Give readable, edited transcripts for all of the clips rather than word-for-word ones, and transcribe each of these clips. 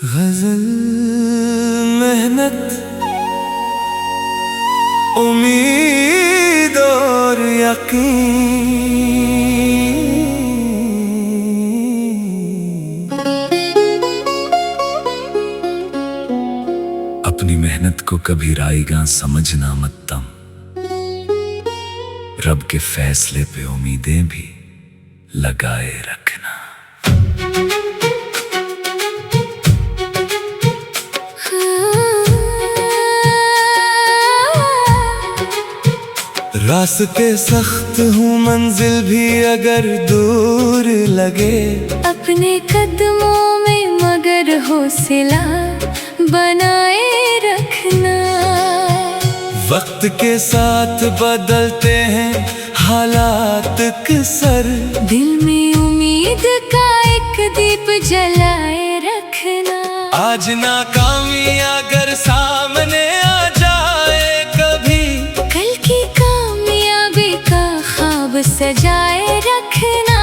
गजल, मेहनत, उम्मीद और यकीन। अपनी मेहनत को कभी रायगा समझना मत तम, रब के फैसले पे उम्मीदें भी लगाए रखना। रास्ते सख्त हूँ, मंजिल भी अगर दूर लगे, अपने कदमों में मगर हौसला बनाए रखना। वक्त के साथ बदलते हैं हालात अक्सर, दिल में उम्मीद का एक दीप जलाए रखना। आज नाकामी अगर सामने आ जाए, कभी कल की कामयाबी का ख्वाब सजाए रखना।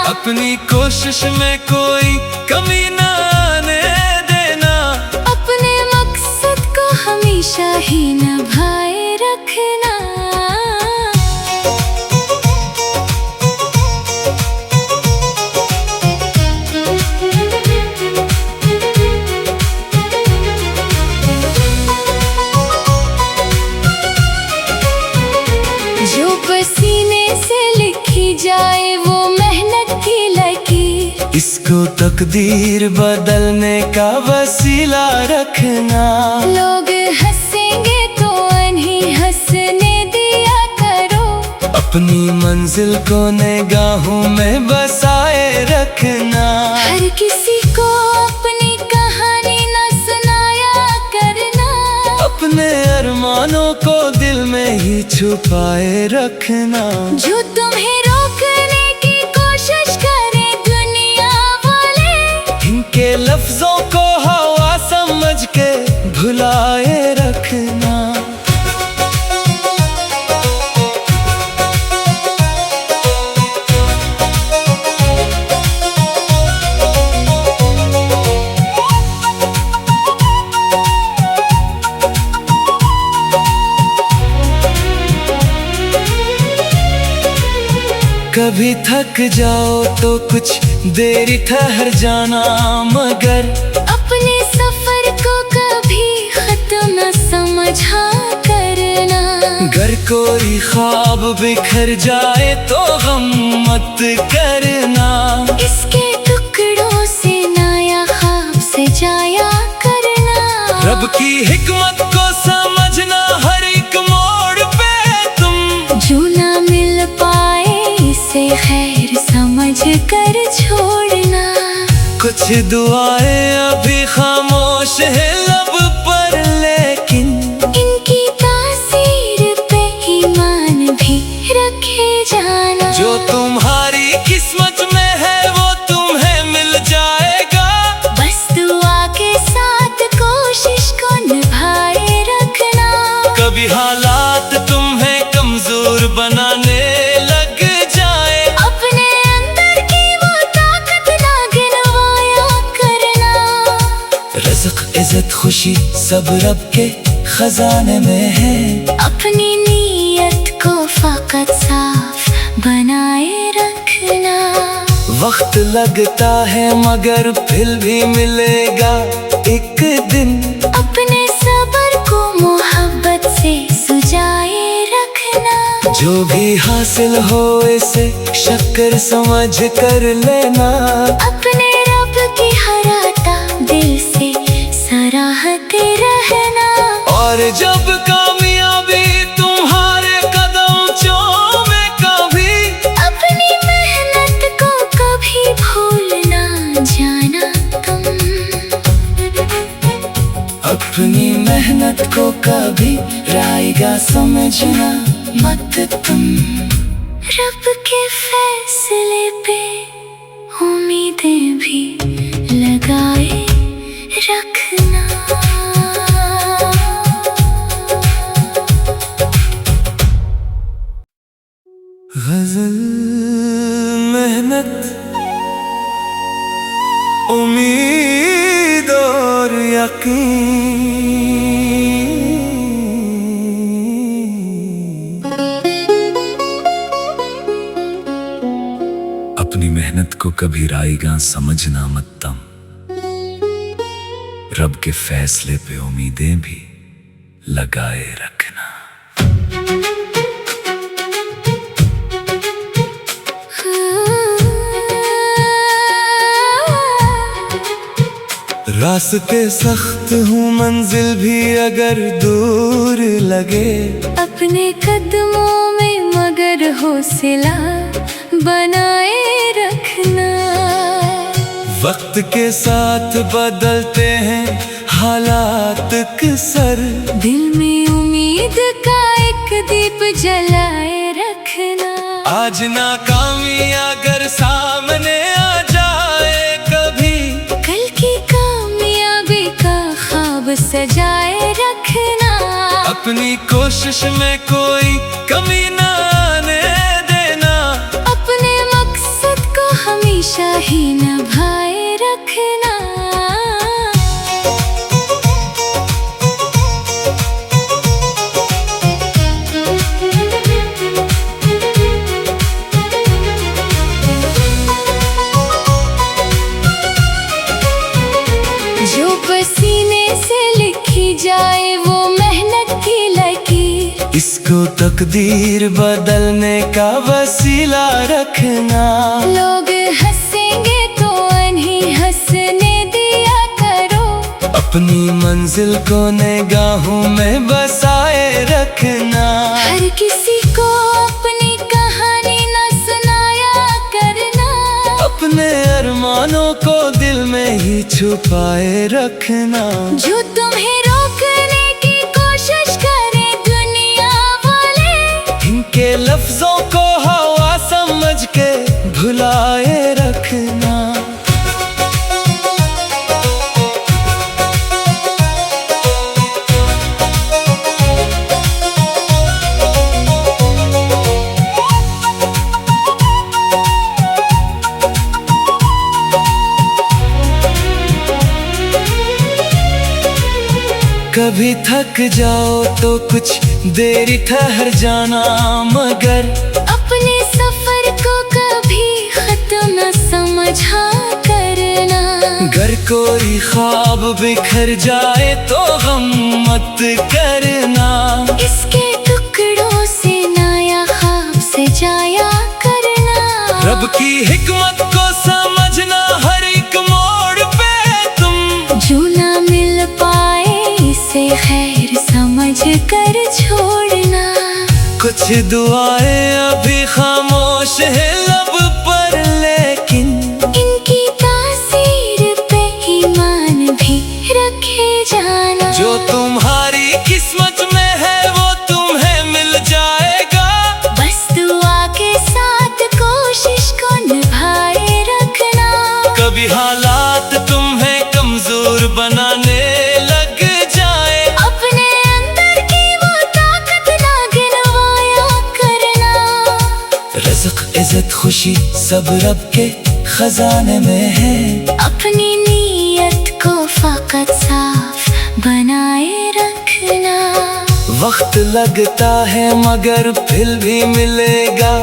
अपनी कोशिश में कोई कमी ना आने देना, अपने मकसद को हमेशा ही निभाए रखना। जो पसीने से लिखी जाए वो मेहनत की लकीर, इसको तकदीर बदलने का वसीला रखना। लोग हंसेंगे तो उन्हें हंसने दिया करो, अपनी मंजिल को निगाहों में बसाए रखना। हर किसी को अपनी कहानी न सुनाया करना। अपने अरमानों को दिल में ही छुपाए रखना। जो तुम्हें रोकने की कोशिश करे दुनिया वाले, इनके लफ्जों को हवा समझ के भुलाए रखना। कभी थक जाओ तो कुछ देर ठहर जाना, मगर अपने सफर को कभी खत्म न समझा करना। अगर कोई ख्वाब बिखर जाए तो गम मत करना। इसके टुकड़ों से नया ख्वाब सजाया करना। रब की हिकमत को समझना, हर एक मोड़ पे तुम जो ना मिल पाए इसे खैर समझ कर छोड़ना। कुछ दुआएं अभी खामोश है लब पर, लेकिन इनकी तासीर पे ईमान भी रखे जाना। जो तुम्हारी किस्मत में है वो तुम्हें मिल जाएगा। बस दुआ के साथ कोशिश को निभाए रखना। कभी हालात तुम्हें कमजोर बनाने लग जाए, अपने अंदर की वो ताकत ना गिनवाया करना। रज़्क़ इज़्ज़त खुशी सब रब के खजाने में है। अपनी नीयत को फकत साफ बनाए रखना। वक्त लगता है मगर फिर भी मिलेगा एक दिन। अपने सब्र को मोहब्बत से सुजाए रखना। जो भी हासिल हो इसे शक्र समझ कर लेना। अपने रब की हर अता दिल से सराहते रहना। और जब कामयाबी तुम्हारे कदम चूमे, कभी अपनी मेहनत को कभी भूल ना जाना तुम। अपनी मेहनत को कभी रायगा समझना मत तुम। रब के फैसले पे उम्मीदें भी लगाए रखना। गजल, मेहनत, उम्मीद और कभी राएगा समझना मत तम, रब के फैसले पे उम्मीदें भी लगाए रखना। रास्ते सख्त हूँ मंजिल भी अगर दूर लगे, अपने कदमों में मगर हौसला बनाए रखना। वक्त के साथ बदलते हैं हालात अक्सर, दिल में उम्मीद का एक दीप जलाए रखना। आज नाकामी अगर सामने आ जाए कभी, कल की कामयाबी का ख्वाब सजाए रखना। अपनी कोशिश में कोई कमी ना आने देना, अपने मकसद को हमेशा ही निभाए रखना। जो पसीने से लिखी जाए वो मेहनत की लकीर, इसको तकदीर बदलने का वसीला रखना। लोग हंसेंगे तो उन्हें हंसने दिया करो, अपनी मंजिल को निगाहों में बसाए रखना। हर किसी को अपनी कहानी न सुनाया करना, अपने अरमानों को दिल में ही छुपाए रखना। जो तुम्हें रोकने की कोशिश करे दुनिया वाले, इनके लफ्जों को हवा समझ के भुलाए रखना। कभी थक जाओ तो कुछ देर ठहर जाना, मगर अपने सफर को कभी खत्म न समझा करना। अगर कोई ख्वाब बिखर जाए तो गम मत करना, इसके टुकड़ों से नया ख्वाब से जाया करना। रब की हिकमत को समझना हर एक मोड़ पे तुम, जो ना मिल पाए इसे खैर समझ कर छोड़ना। कुछ दुआएं अभी खामोश है लब पर, लेकिन इनकी तासीर पे ईमान भी रखे जाना। जो तुम्हारी किस्मत में है वो तुम्हें मिल जाएगा, बस दुआ के साथ कोशिश को निभाए रखना। कभी हालात तुम्हें कमजोर बनाने लग जाए, अपने अंदर की वो ताकत ना गिनवाया करना। रिज़्क़ इज़्ज़त खुशी सब रब के खजाने में है, अपनी नीयत को फकत साफ बनाए रखना। वक्त लगता है मगर फिर भी मिलेगा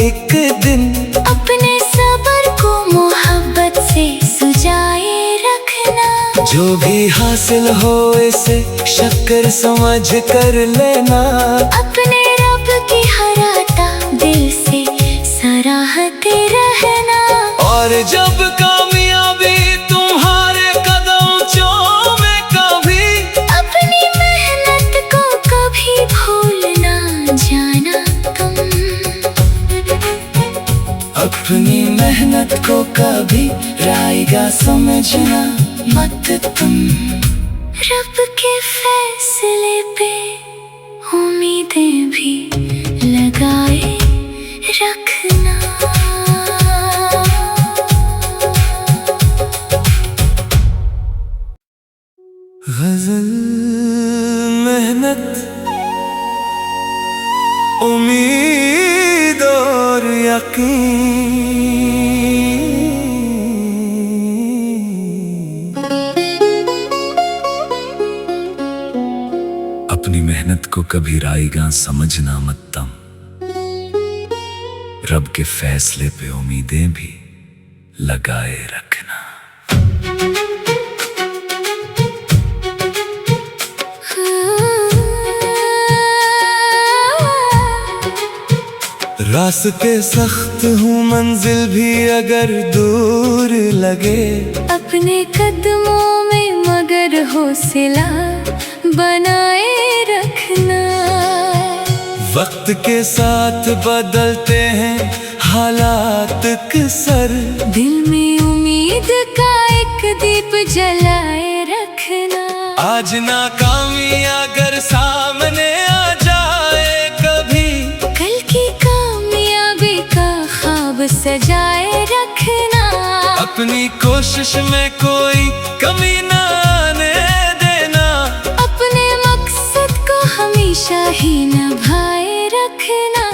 एक दिन, अपने सब्र को मोहब्बत से सुजाए रखना। जो भी हासिल हो इसे शक्र समझ कर लेना। अपने रब की हर अता दिल से सराहते रहना। और जब कामयाबी तुम्हारे कदम चूमे कभी, अपनी मेहनत को कभी भूल ना जाना तुम। अपनी मेहनत को कभी राएगा समझना मत तुम, रब के फैसले पे उम्मीदें भी लगाए रखना। गजल मेहनत उम्मीद और यकीन, अपनी मेहनत को कभी राएगा समझना मत तम, रब के फैसले पे उम्मीदें भी लगाए रखना। रास्ते सख्त हूँ मंजिल भी अगर दूर लगे, अपने कदमों में मगर हौसला बनाए रखना। वक्त के साथ बदलते हैं हालात अक्सर, दिल में उम्मीद का एक दीप जलाए रखना। आज नाकामी अगर सामने आ जाए कभी, कल की कामयाबी का ख्वाब सजाए रखना। अपनी कोशिश में कोई कमी ना आने देना, अपने मकसद को हमेशा ही निभाए रखना।